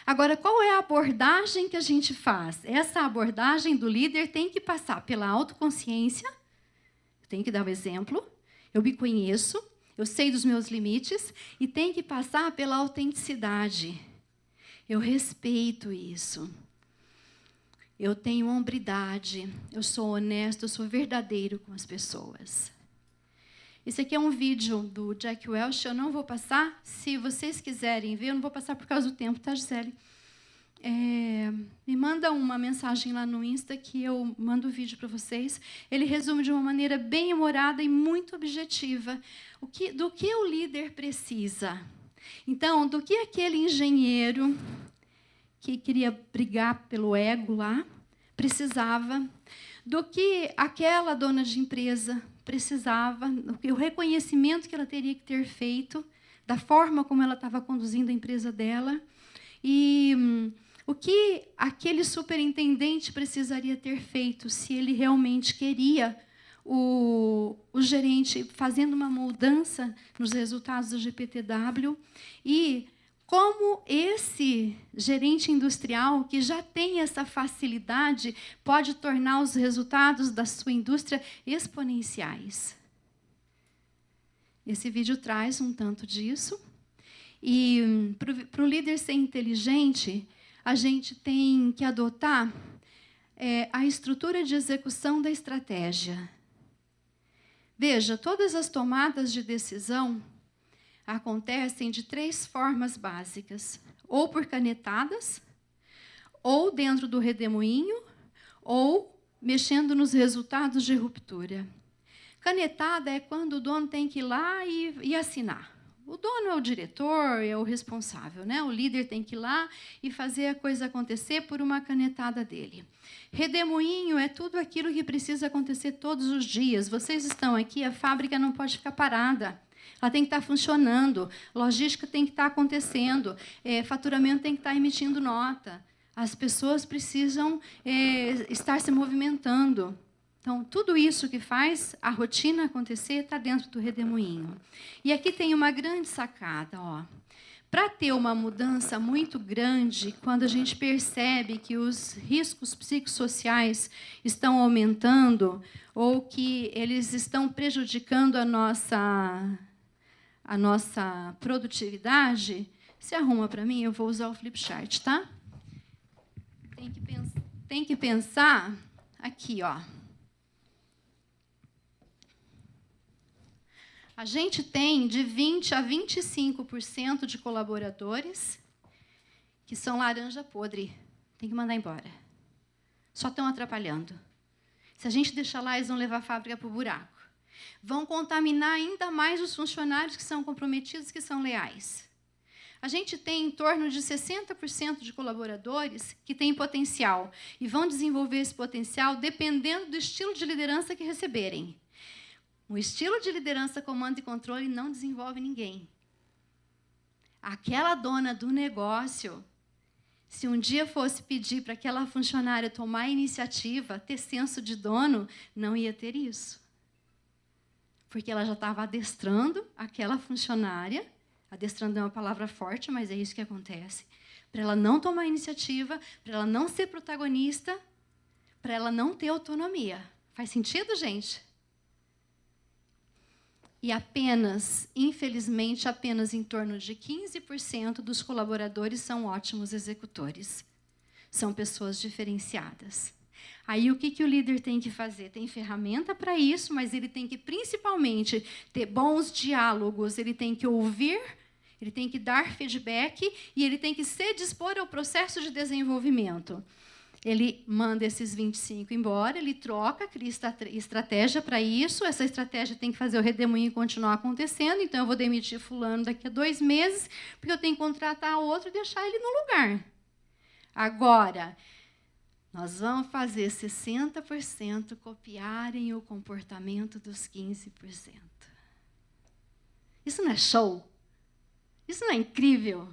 Agora, qual é a abordagem que a gente faz? Essa abordagem do líder tem que passar pela autoconsciência. Tem que dar o exemplo. Eu me conheço. Eu sei dos meus limites e tem que passar pela autenticidade. Eu respeito isso. Eu tenho hombridade. Eu sou honesto, eu sou verdadeiro com as pessoas. Esse aqui é um vídeo do Jack Welch. Eu não vou passar. Se vocês quiserem ver, eu não vou passar por causa do tempo, tá, Gisele? Me manda uma mensagem lá no Insta que eu mando o vídeo para vocês. Ele resume de uma maneira bem humorada e muito objetiva do que o líder precisa. Então, do que aquele engenheiro que queria brigar pelo ego lá precisava, do que aquela dona de empresa precisava, o reconhecimento que ela teria que ter feito, da forma como ela estava conduzindo a empresa dela, e o que aquele superintendente precisaria ter feito se ele realmente queria o gerente fazendo uma mudança nos resultados do GPTW, e como esse gerente industrial, que já tem essa facilidade, pode tornar os resultados da sua indústria exponenciais. Esse vídeo traz um tanto disso. E para o líder ser inteligente, a gente tem que adotar a estrutura de execução da estratégia. Veja, todas as tomadas de decisão acontecem de 3 formas básicas: ou por canetadas, ou dentro do redemoinho, ou mexendo nos resultados de ruptura. Canetada é quando o dono tem que ir lá e assinar. O dono é o diretor, é o responsável, né? O líder tem que ir lá e fazer a coisa acontecer por uma canetada dele. Redemoinho é tudo aquilo que precisa acontecer todos os dias. Vocês estão aqui, a fábrica não pode ficar parada. Ela tem que estar funcionando, logística tem que estar acontecendo, faturamento tem que estar emitindo nota. As pessoas precisam estar se movimentando. Então, tudo isso que faz a rotina acontecer está dentro do redemoinho. E aqui tem uma grande sacada. Para ter uma mudança muito grande, quando a gente percebe que os riscos psicossociais estão aumentando ou que eles estão prejudicando a nossa produtividade, se arruma para mim, eu vou usar o flip chart, tá? Tem que pensar aqui, ó. A gente tem de 20% a 25% de colaboradores que são laranja podre. Tem que mandar embora. Só estão atrapalhando. Se a gente deixar lá, eles vão levar a fábrica para o buraco. Vão contaminar ainda mais os funcionários que são comprometidos, que são leais. A gente tem em torno de 60% de colaboradores que têm potencial e vão desenvolver esse potencial dependendo do estilo de liderança que receberem. O estilo de liderança, comando e controle não desenvolve ninguém. Aquela dona do negócio, se um dia fosse pedir para aquela funcionária tomar a iniciativa, ter senso de dono, não ia ter isso. Porque ela já estava adestrando aquela funcionária, adestrando é uma palavra forte, mas é isso que acontece, para ela não tomar a iniciativa, para ela não ser protagonista, para ela não ter autonomia. Faz sentido, gente? E infelizmente, apenas em torno de 15% dos colaboradores são ótimos executores. São pessoas diferenciadas. Aí, o que o líder tem que fazer? Tem ferramenta para isso, mas ele tem que, principalmente, ter bons diálogos, ele tem que ouvir Ele tem que dar feedback e ele tem que se dispor ao processo de desenvolvimento. Ele manda esses 25 embora, ele troca, cria estratégia para isso. Essa estratégia tem que fazer o redemoinho continuar acontecendo. Então, eu vou demitir fulano daqui a 2 meses, porque eu tenho que contratar outro e deixar ele no lugar. Agora, nós vamos fazer 60% copiarem o comportamento dos 15%. Isso não é show? Isso não é incrível?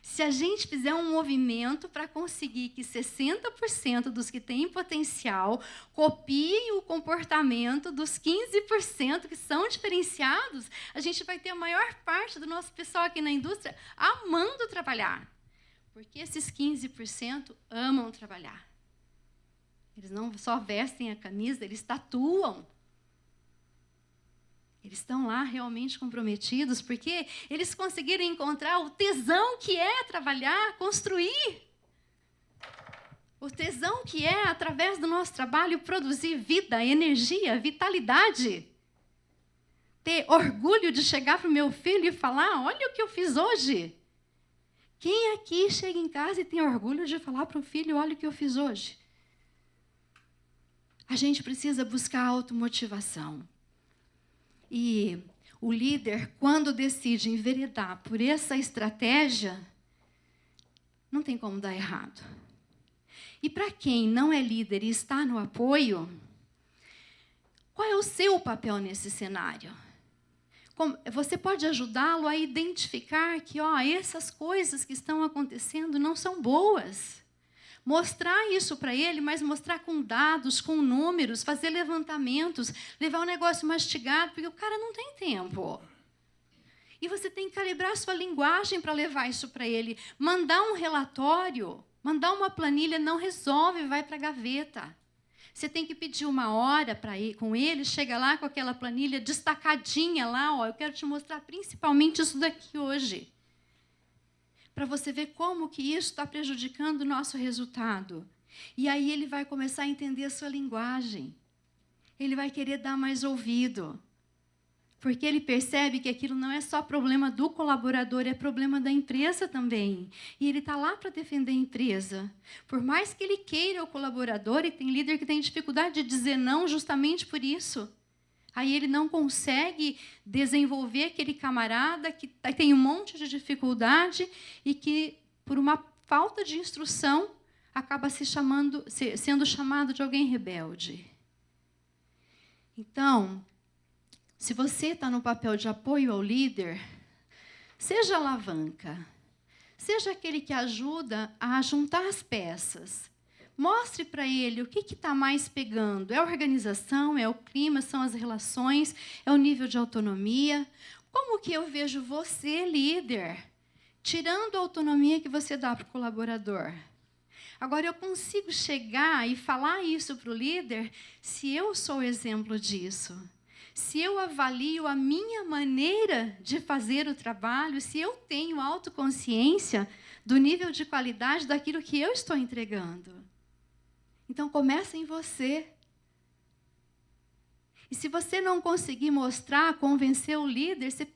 Se a gente fizer um movimento para conseguir que 60% dos que têm potencial copiem o comportamento dos 15% que são diferenciados, a gente vai ter a maior parte do nosso pessoal aqui na indústria amando trabalhar. Porque esses 15% amam trabalhar. Eles não só vestem a camisa, eles tatuam. Eles estão lá realmente comprometidos, porque eles conseguiram encontrar o tesão que é trabalhar, construir. O tesão que é, através do nosso trabalho, produzir vida, energia, vitalidade. Ter orgulho de chegar para o meu filho e falar, olha o que eu fiz hoje. Quem aqui chega em casa e tem orgulho de falar para o filho, olha o que eu fiz hoje? A gente precisa buscar automotivação. E o líder, quando decide enveredar por essa estratégia, não tem como dar errado. E para quem não é líder e está no apoio, qual é o seu papel nesse cenário? Você pode ajudá-lo a identificar que essas coisas que estão acontecendo não são boas. Mostrar isso para ele, mas mostrar com dados, com números, fazer levantamentos, levar o negócio mastigado, porque o cara não tem tempo. E você tem que calibrar a sua linguagem para levar isso para ele. Mandar um relatório, mandar uma planilha não resolve, vai para a gaveta. Você tem que pedir 1 hora para ir com ele, chega lá com aquela planilha destacadinha lá, eu quero te mostrar principalmente isso daqui hoje. Para você ver como que isso está prejudicando o nosso resultado. E aí ele vai começar a entender a sua linguagem. Ele vai querer dar mais ouvido. Porque ele percebe que aquilo não é só problema do colaborador, é problema da empresa também. E ele está lá para defender a empresa. Por mais que ele queira o colaborador, e tem líder que tem dificuldade de dizer não justamente por isso. Aí ele não consegue desenvolver aquele camarada que tem um monte de dificuldade e que, por uma falta de instrução, acaba sendo chamado de alguém rebelde. Então, se você está no papel de apoio ao líder, seja alavanca, seja aquele que ajuda a juntar as peças. Mostre para ele o que está mais pegando. É a organização, é o clima, são as relações, é o nível de autonomia. Como que eu vejo você, líder, tirando a autonomia que você dá para o colaborador? Agora, eu consigo chegar e falar isso para o líder se eu sou exemplo disso. Se eu avalio a minha maneira de fazer o trabalho, se eu tenho autoconsciência do nível de qualidade daquilo que eu estou entregando. Então, começa em você. E se você não conseguir mostrar, convencer o líder, você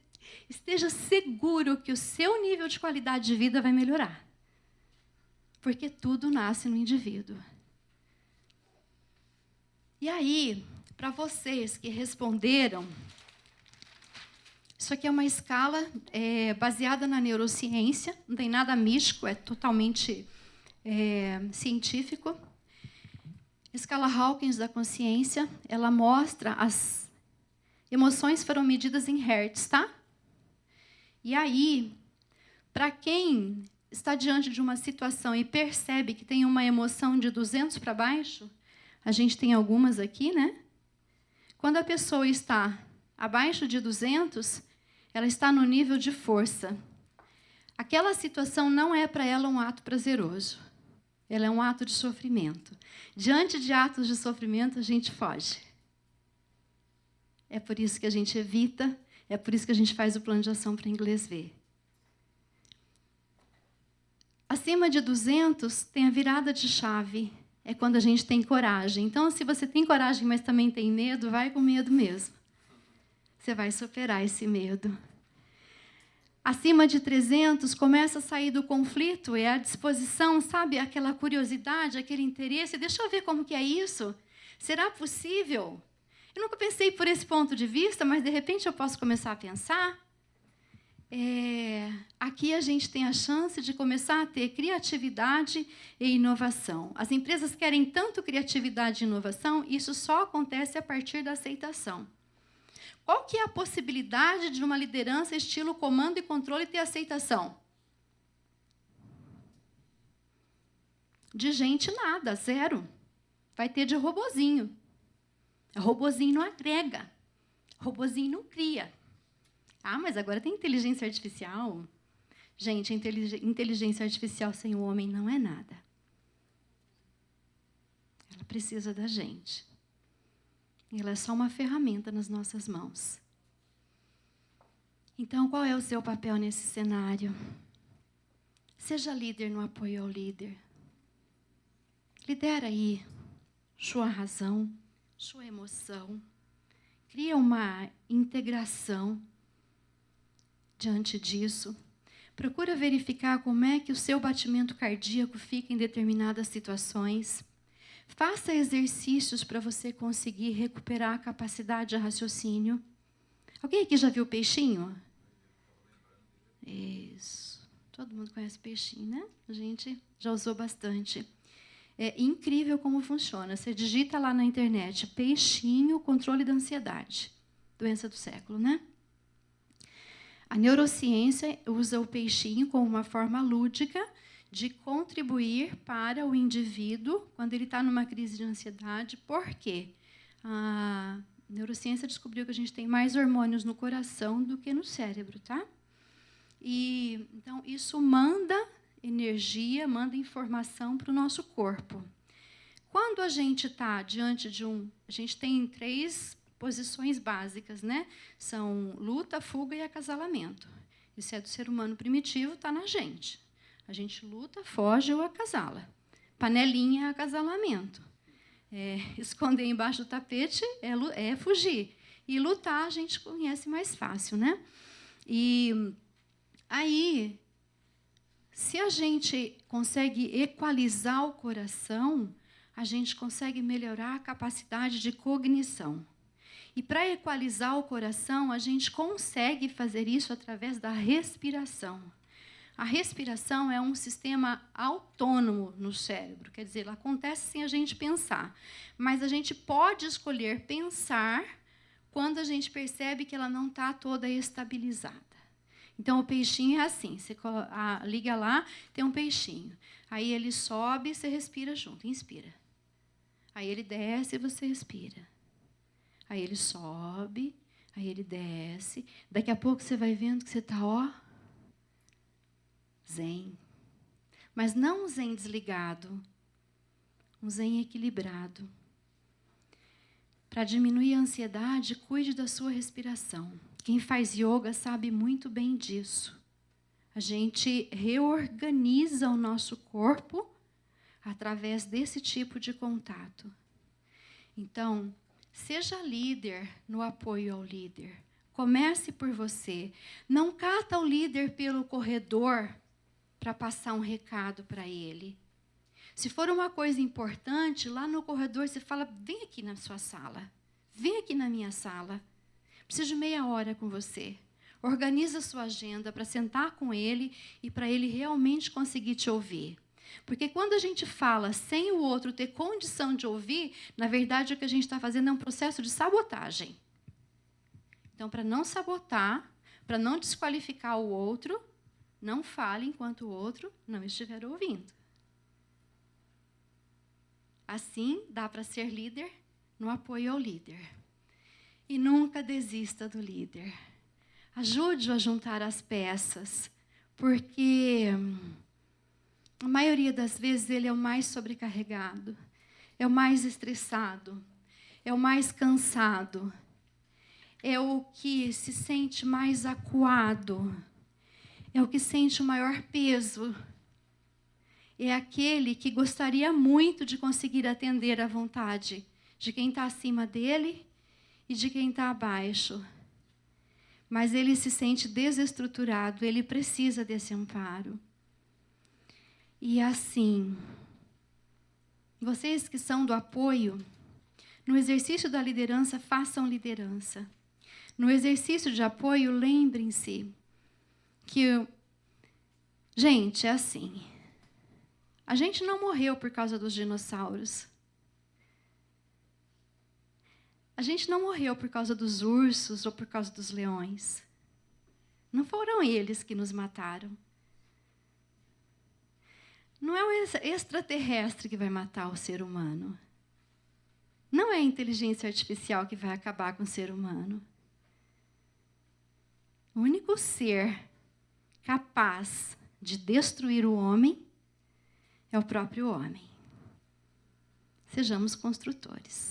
esteja seguro que o seu nível de qualidade de vida vai melhorar. Porque tudo nasce no indivíduo. E aí, para vocês que responderam, isso aqui é uma escala baseada na neurociência, não tem nada místico, é totalmente científico. A escala Hawkins da consciência, ela mostra as emoções foram medidas em hertz, tá? E aí, para quem está diante de uma situação e percebe que tem uma emoção de 200 para baixo, a gente tem algumas aqui, né? Quando a pessoa está abaixo de 200, ela está no nível de força. Aquela situação não é para ela um ato prazeroso. Ela é um ato de sofrimento. Diante de atos de sofrimento, a gente foge. É por isso que a gente evita, é por isso que a gente faz o plano de ação para o inglês ver. Acima de 200, tem a virada de chave. É quando a gente tem coragem. Então, se você tem coragem, mas também tem medo, vai com medo mesmo. Você vai superar esse medo. Acima de 300, começa a sair do conflito, é a disposição, sabe? Aquela curiosidade, aquele interesse. Deixa eu ver como que é isso. Será possível? Eu nunca pensei por esse ponto de vista, mas, de repente, eu posso começar a pensar. Aqui a gente tem a chance de começar a ter criatividade e inovação. As empresas querem tanto criatividade e inovação, isso só acontece a partir da aceitação. Qual que é a possibilidade de uma liderança estilo comando e controle ter aceitação? De gente nada, zero. Vai ter de robozinho. Robozinho não agrega. Robozinho não cria. Ah, mas agora tem inteligência artificial. Gente, inteligência artificial sem o homem não é nada. Ela precisa da gente. Ela é só uma ferramenta nas nossas mãos. Então, qual é o seu papel nesse cenário? Seja líder no apoio ao líder. Lidera aí sua razão, sua emoção. Cria uma integração diante disso. Procura verificar como é que o seu batimento cardíaco fica em determinadas situações. Faça exercícios para você conseguir recuperar a capacidade de raciocínio. Alguém aqui já viu peixinho? Isso. Todo mundo conhece peixinho, né? A gente já usou bastante. É incrível como funciona. Você digita lá na internet, peixinho, controle da ansiedade. Doença do século, né? A neurociência usa o peixinho como uma forma lúdica de contribuir para o indivíduo quando ele está numa crise de ansiedade. Por quê? A neurociência descobriu que a gente tem mais hormônios no coração do que no cérebro, tá? E, então, isso manda energia, manda informação para o nosso corpo. Quando a gente está diante de a gente tem 3 posições básicas, né? São luta, fuga e acasalamento. Isso é do ser humano primitivo, está na gente. A gente luta, foge ou acasala. Panelinha é acasalamento. Esconder embaixo do tapete é fugir. E lutar a gente conhece mais fácil, né? E aí, se a gente consegue equalizar o coração, a gente consegue melhorar a capacidade de cognição. E para equalizar o coração, a gente consegue fazer isso através da respiração. A respiração é um sistema autônomo no cérebro, quer dizer, ela acontece sem a gente pensar. Mas a gente pode escolher pensar quando a gente percebe que ela não está toda estabilizada. Então, o peixinho é assim, você liga lá, tem um peixinho. Aí ele sobe, você respira junto, inspira. Aí ele desce e você respira. Aí ele sobe, aí ele desce. Daqui a pouco você vai vendo que você está, zen. Mas não um zen desligado, um zen equilibrado. Para diminuir a ansiedade, cuide da sua respiração. Quem faz yoga sabe muito bem disso. A gente reorganiza o nosso corpo através desse tipo de contato. Então, seja líder no apoio ao líder. Comece por você. Não cata o líder pelo corredor para passar um recado para ele. Se for uma coisa importante, lá no corredor você fala, vem aqui na sua sala. Vem aqui na minha sala. Preciso de meia hora com você. Organiza a sua agenda para sentar com ele e para ele realmente conseguir te ouvir. Porque quando a gente fala sem o outro ter condição de ouvir, na verdade o que a gente está fazendo é um processo de sabotagem. Então, para não sabotar, para não desqualificar o outro, não fale enquanto o outro não estiver ouvindo. Assim, dá para ser líder no apoio ao líder. E nunca desista do líder. Ajude-o a juntar as peças, porque a maioria das vezes ele é o mais sobrecarregado, é o mais estressado, é o mais cansado, é o que se sente mais acuado, é o que sente o maior peso. É aquele que gostaria muito de conseguir atender à vontade de quem está acima dele e de quem está abaixo. mas ele se sente desestruturado, ele precisa desse amparo. E assim, vocês que são do apoio, no exercício da liderança, façam liderança. No exercício de apoio, lembrem-se que, gente, é assim, a gente não morreu por causa dos dinossauros. A gente não morreu por causa dos ursos ou por causa dos leões. Não foram eles que nos mataram. Não é o extraterrestre que vai matar o ser humano. Não é a inteligência artificial que vai acabar com o ser humano. O único ser capaz de destruir o homem é o próprio homem. Sejamos construtores.